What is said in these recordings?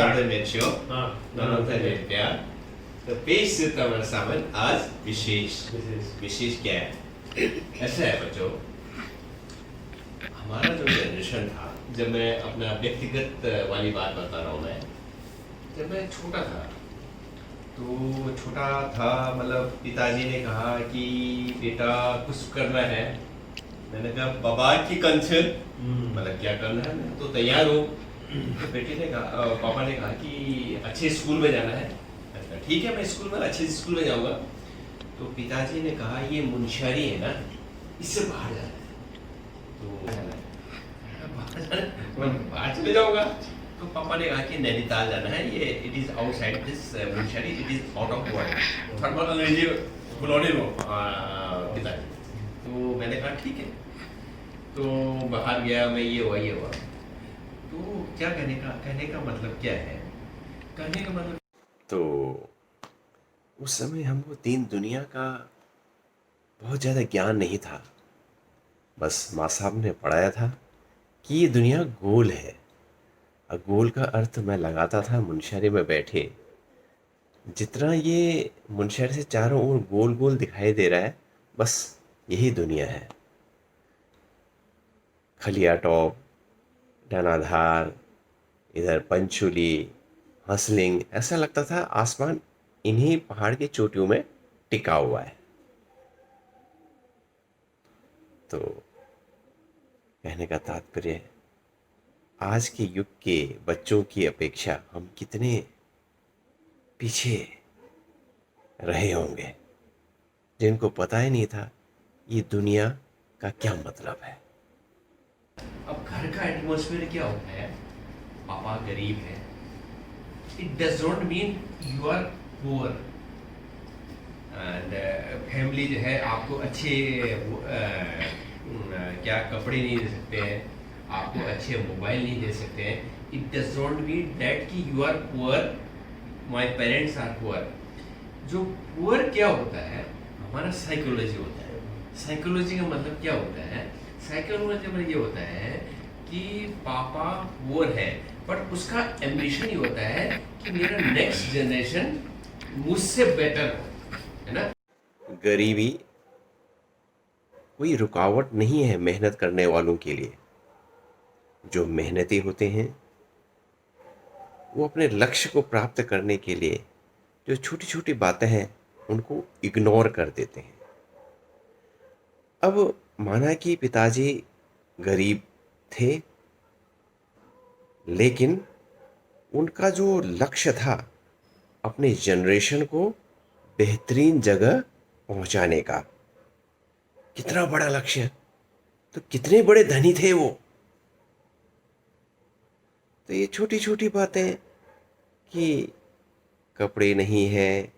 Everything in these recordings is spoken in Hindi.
Nonton Metro, Nonton Media. तो पेश सितंबर सावन आज विशेष क्या है? ऐसा है बच्चों, हमारा जो जनरेशन था, जब मैं अपना व्यक्तिगत वाली बात बता रहा हूँ, मैं जब मैं छोटा था मतलब पिताजी ने कहा कि बेटा कुछ करना है। मैंने कहा बाबा की कंसर्न, मतलब क्या करना है, मैं तो तैयार हूँ। तो पापा ने कहा कि अच्छे स्कूल में जाना है। अच्छा ठीक है, मैं स्कूल में अच्छे स्कूल में जाऊँगा। तो पिताजी ने कहा ये मुंशियारी है ना, इससे बाहर जाना है। तो मैं बाहर चले जाऊँगा। तो पापा ने कहा कि नैनीताल जाना है, ये it is outside this Munsiyari, it is out of world. Thermal अंग्रेजी बुलौने लो पिताजी। तो मैंने कहा ठीक है। तो बाहर गया मैं, ये हुआ। तो क्या कहने का मतलब क्या है? कहने का मतलब तो उस समय हमको दीन दुनिया का बहुत ज़्यादा ज्ञान नहीं था। बस माँ साहब ने पढ़ाया था कि ये दुनिया गोल है। और गोल का अर्थ मैं लगाता था मुंशियारी में बैठे। जितना ये मुंशियारी से चारों ओर गोल गोल दिखाई दे रहा है, बस यही दुनिया है। खलिया टॉप, धनाधार, इधर पंचुली, हंसलिंग, ऐसा लगता था आसमान इन्हीं पहाड़ की चोटियों में टिका हुआ है। तो कहने का तात्पर्य, आज के युग के बच्चों की अपेक्षा हम कितने पीछे रहे होंगे, जिनको पता ही नहीं था ये दुनिया का क्या मतलब है। अब घर का एटमॉस्फेयर क्या होता है? पापा गरीब है, it does not mean you are poor. And family जो है आपको अच्छे क्या कपड़े नहीं दे सकते हैं, आपको अच्छे मोबाइल नहीं दे सकते हैं। It does not mean that कि you are poor, my parents are poor. जो पुअर क्या होता है, हमारा साइकोलॉजी होता है। साइकोलॉजी का मतलब क्या होता है? साइकोलॉजी में ये होता है कि पापा पुअर है, बट उसका एम्बिशन ये होता है कि मेरा नेक्स्ट जनरेशन मुझसे बेटर हो, है ना। गरीबी कोई रुकावट नहीं है मेहनत करने वालों के लिए। जो मेहनती होते हैं वो अपने लक्ष्य को प्राप्त करने के लिए जो छोटी छोटी बातें हैं उनको इग्नोर कर देते हैं। अब माना कि पिताजी गरीब थे, लेकिन उनका जो लक्ष्य था अपने जनरेशन को बेहतरीन जगह पहुंचाने का, कितना बड़ा लक्ष्य, तो कितने बड़े धनी थे वो। तो ये छोटी छोटी बातें कि कपड़े नहीं है,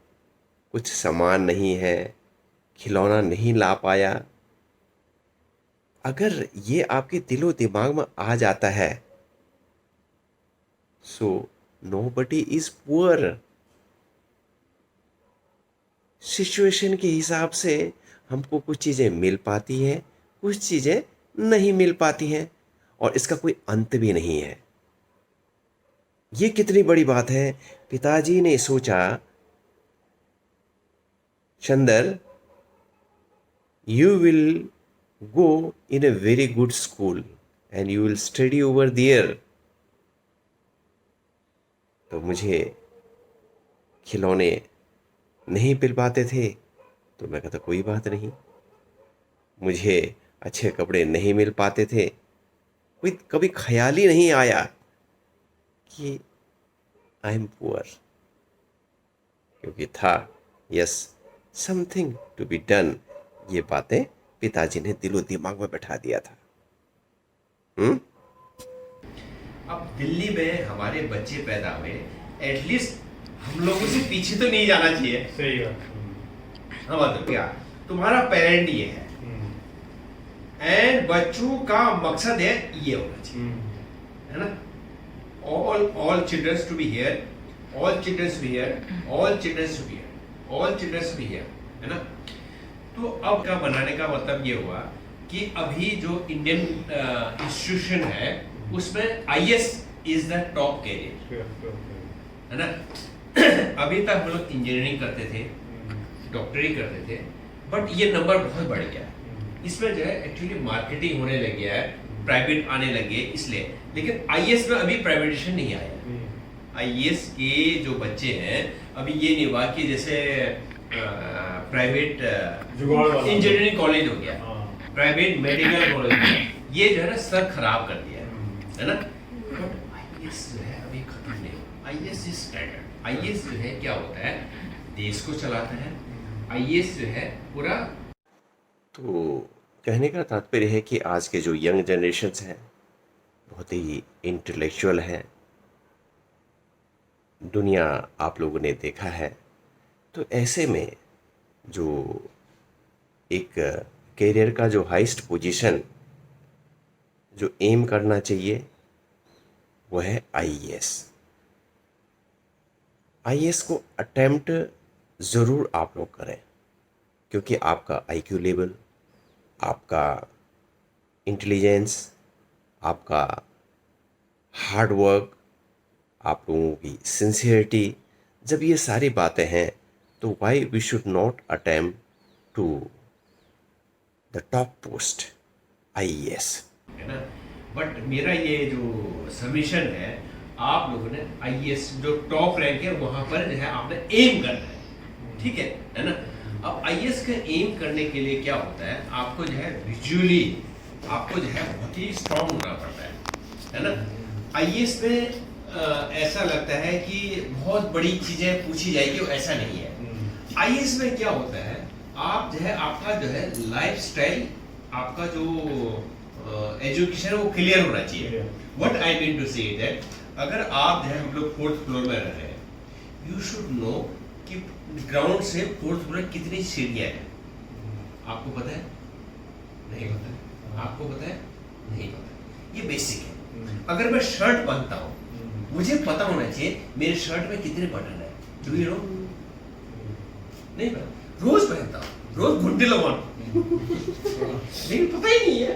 कुछ सामान नहीं है, खिलौना नहीं ला पाया, अगर ये आपके दिलो दिमाग में आ जाता है, so nobody is poor. Situation के हिसाब से हमको कुछ चीज़ें मिल पाती हैं, कुछ चीज़ें नहीं मिल पाती हैं, और इसका कोई अंत भी नहीं है। ये कितनी बड़ी बात है। पिताजी ने सोचा, Chandar you will go in a very good school and you will study over there। तो मुझे खिलौने नहीं मिल पाते थे, तो मैं कहता कोई बात नहीं। मुझे अच्छे कपड़े नहीं मिल पाते थे, कोई कभी ख्याल ही नहीं आया कि आई एम पुअर, क्योंकि था yes something to be done. ये बातें पिताजी ने दिलो दिमाग में बैठा दिया था। अब दिल्ली में हमारे बच्चे पैदा हुए, एटलीस्ट हम लोगों से पीछे तो नहीं जाना चाहिए। सही बात। हाँ मतलब क्या, तुम्हारा पेरेंट ये है एंड बच्चों का मकसद है ये होना चाहिए, है ना। all children to be here, all children to be here, all children to be here, all children to be here, है ना। तो अब का बनाने का मतलब ये हुआ कि अभी जो इंडियन इंस्टीट्यूशन है उसमें IS is the top career. है ना। अभी तक हम लोग इंजीनियरिंग करते थे, डॉक्टरी करते थे, बट ये नंबर बहुत बढ़ गया है। इसमें जो है एक्चुअली मार्केटिंग होने लग गया है, प्राइवेट आने लगे इसलिए। लेकिन आईएएस में अभी प्राइवेटेशन नहीं आया। आईएएस के जो बच्चे हैं अभी ये नहीं हुआ कि जैसे प्राइवेट इंजीनियरिंग कॉलेज हो गया, प्राइवेट मेडिकल कॉलेज हो गया, ये जो है ना सर खराब कर दिया है ना। बट आईएएस जो है अभी खत्म नहीं हुआ। IAS is standard. आईएएस जो है क्या होता है, देश को चलाता है। आईएएस जो है पूरा। तो कहने का तात्पर्य है कि आज के जो यंग जनरेशन्स हैं बहुत ही इंटेलेक्चुअल हैं। दुनिया आप लोगों ने देखा है, तो ऐसे में जो एक कैरियर का जो हाईएस्ट पोजीशन जो एम करना चाहिए वो है आईएएस। आईएएस को अटेम्प्ट ज़रूर आप लोग करें, क्योंकि आपका आईक्यू लेवल, आपका इंटेलिजेंस, आपका हार्ड वर्क, आप लोगों की सिंसियरिटी, जब ये सारी बातें हैं तो why we should not attempt to the top post IAS, है ना। बट मेरा ये जो सबमिशन है, आप लोगों ने आईएएस जो टॉप रैंक है वहां पर जो है आपने एम करना है, ठीक है ना। अब आईएएस का एम करने के लिए क्या होता है, आपको जो है विजुअली आपको जो है बहुत ही स्ट्रांग होना पड़ता है ना। आईएएस में ऐसा लगता है कि बहुत बड़ी चीजें पूछी जाएगी, वो ऐसा नहीं है। आईएएस में क्या होता है, आप जो है आपका जो है लाइफस्टाइल, आपका जो एजुकेशन है वो क्लियर होना चाहिए। What I mean to say that, अगर आप जो है हम लोग 4th फ्लोर में रह रहे हैं, यू शुड नो कि ग्राउंड से 4th फ्लोर कितनी सीढ़ियां हैं। आपको पता है? नहीं पता है। आपको पता है? नहीं पता। ये बेसिक है। अगर मैं शर्ट पहनता हूँ, मुझे पता होना चाहिए मेरे शर्ट में कितने बटन है। Do you know? नहीं पता। रोज पहनता हूँ, रोज घुंडी लगाऊं, लेकिन पता ही नहीं है।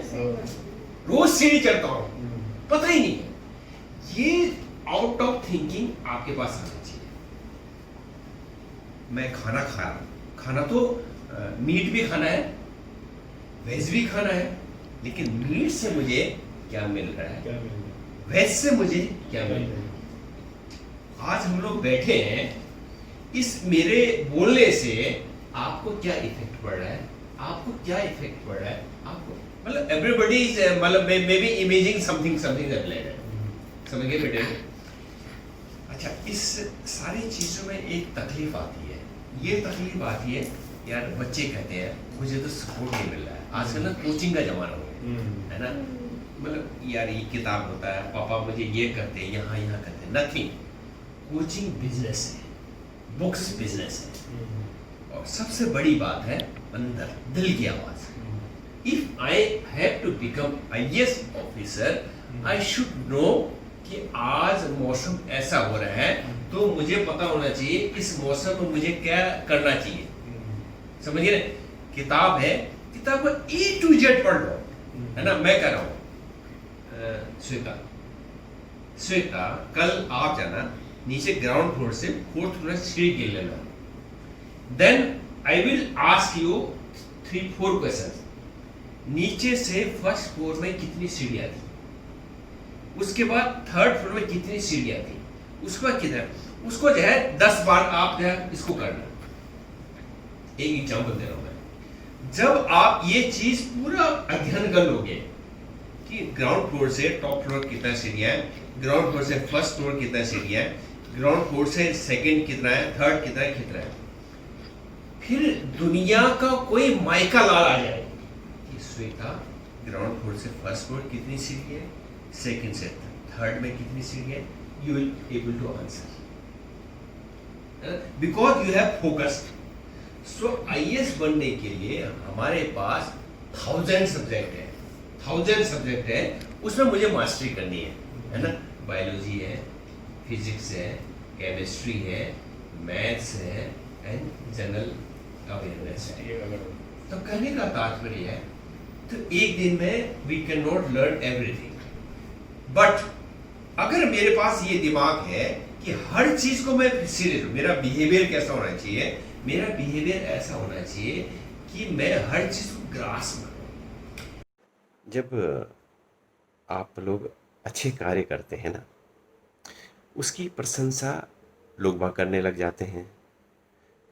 रोज सीढ़ी चढ़ता हूँ, पता ही नहीं है। ये आउट ऑफ थिंकिंग आपके पास आना चाहिए। मैं खाना खा रहा हूँ, खाना तो मीट भी खाना है, वेज भी खाना है, लेकिन मीट से मुझे क्या मिल रहा है, वेज से मुझे क्या मिल रहा है। आज हम लोग बैठे हैं, इस मेरे बोलने से आपको क्या इफेक्ट पड़ रहा है, आपको क्या इफेक्ट पड़ रहा है, आपको मतलब एवरीबॉडी इज मतलब may be imaging something related. समझ गए बेटे? अच्छा, इस सारी चीजों में एक तकलीफ आती है। ये तकलीफ आती है यार, बच्चे कहते हैं मुझे तो सपोर्ट नहीं मिल रहा है। आजकल ना कोचिंग का जमाना हो गया है ना। मतलब यार ये किताब होता है, पापा मुझे ये करते हैं, यहाँ करते हैं। नथिंग। कोचिंग बिजनेस है, बुक्स बिजनेस है, और सबसे बड़ी बात है अंदर दिल की आवाज। If I have to become IAS officer, I should know कि आज मौसम ऐसा हो रहा है, तो मुझे पता होना चाहिए इस मौसम में मुझे क्या करना चाहिए। समझिए ना, किताब है, किताब को A to Z पढ़ लो, है ना। मैं कह रहा हूँ श्वेता, कल आप जाना नीचे ग्राउंड फ्लोर से 4th फ्लोर सीढ़ी गिर लेना। Then I will ask you 3-4 question. नीचे से 1st फ्लोर में कितनी सीढ़ियां थी, उसके बाद 3rd फ्लोर में कितनी सीढ़ियां थी, उसके बाद कितना, उसको जो है 10 बार आप जो है इसको करना। एक एग्जाम्पल दे रहा हूं मैं। जब आप ये चीज पूरा अध्ययन कर लोगे कि ग्राउंड फ्लोर से टॉप फ्लोर कितना सीढ़ियां है, ग्राउंड फ्लोर से 1st फ्लोर कितना सीढ़ियां है, ग्राउंड फ्लोर से 2nd कितना है, 3rd कितना है, फिर दुनिया का कोई माइका लाल आ जाए कि श्वेता ग्राउंड फ्लोर से 1st फ्लोर कितनी सीढ़ी है, 2nd से 3rd में कितनी सीढ़ी है, you will able to answer because you have focused. So IAS बनने के लिए हमारे पास 1000 सब्जेक्ट है, उसमें मुझे मास्टरी करनी है ना। बायोलॉजी है, फिजिक्स है, केमिस्ट्री है, मैथ्स है एंड जनरल अवेयरनेस है। तो कहने का तात्पर्य है, तो एक दिन में we can not learn everything, but अगर मेरे पास ये दिमाग है कि कि हर चीज को मैं सीरियस हूँ। मेरा बिहेवियर कैसा होना चाहिए? मेरा बिहेवियर ऐसा होना चाहिए कि मैं हर चीज को ग्रास्प करूं। जब आप लोग अच्छे कार्य करते हैं ना, उसकी प्रशंसा लोग बाग करने लग जाते हैं।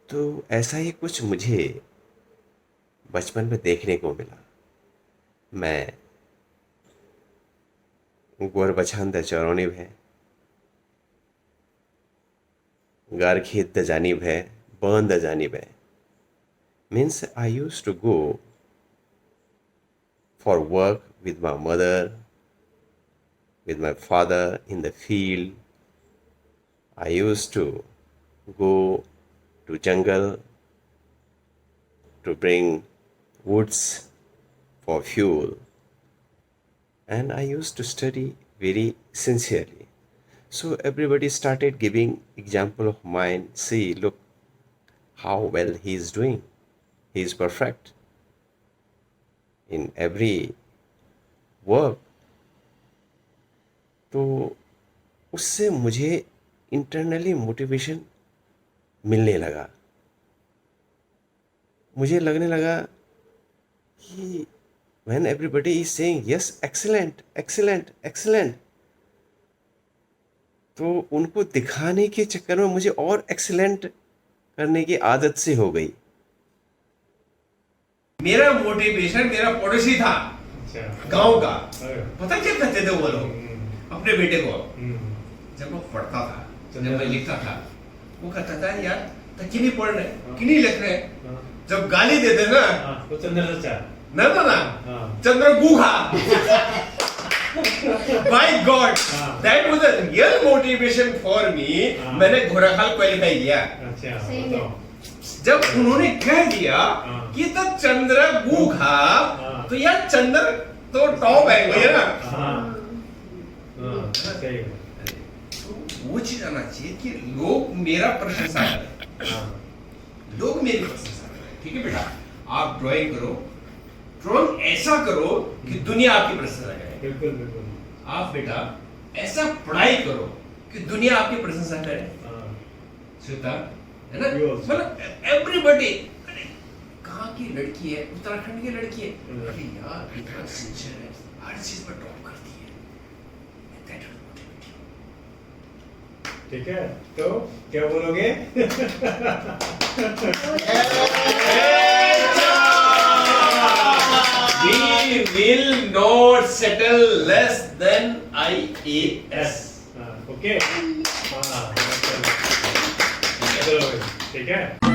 तो ऐसा ही कुछ मुझे बचपन में देखने को मिला। मैं गोरबछान द चौरानिब है, गार खेत द जानिब है, बन द जानिब है। Means I used to go for work with my mother, with my father in the field. I used to go to jungle to bring woods for fuel, and I used to study very sincerely. So everybody started giving example of mine. See, look how well he is doing. He is perfect in every work. तो उससे मुझे इंटरनली मोटिवेशन मिलने लगा। मुझे लगने लगा कि when everybody is saying yes, excellent, excellent, excellent, तो उनको दिखाने के चक्कर में मुझे और एक्सीलेंट करने की आदत से हो गई। मेरा मोटिवेशन मेरा पड़ोसी था अच्छा। गांव का। अरे। पता क्या कहते थे वो लोग अपने बेटे को? जब वो पढ़ता था, जब मैं लिखता था, वो कहता था यार तो क्यों नहीं पढ़ रहे, क्यों नहीं लिख रहे? जब गाली देते ना, तो चंद्र चाचा ना चंद्र गुहा। By God, that was a real motivation for me. मैंने घोड़ाखाल क्वालिफाई किया। अच्छा, सही बताओ। जब उन्होंने कह दिया कि तो चंद्र गुहा, तो यार चंद्र तो टॉप है भैया ना। सही है। तो वो चीज आना चाहिए कि लोग मेरा प्रशंसा करें, लोग मेरी प्रशंसा करें। ठीक है बेटा, आप ड्राइंग करो, ड्राइंग ऐसा करो कि दुनिया आपकी प्रशंसा करे। बिल्कुल बिल्कुल। आप बेटा ऐसा पढ़ाई करो कि दुनिया आपकी प्रशंसा करे। श्वेता है ना, मतलब एवरीबॉडी कहाँ की लड़की है, उत्तराखंड की लड़की है, अरे यार इतना सिंसियर है, हर चीज में टॉप करती है। That will motivate you. ठीक है, तो क्या बोलोगे? We will not settle less than IAS. Okay. हाँ, चलो, ठीक है।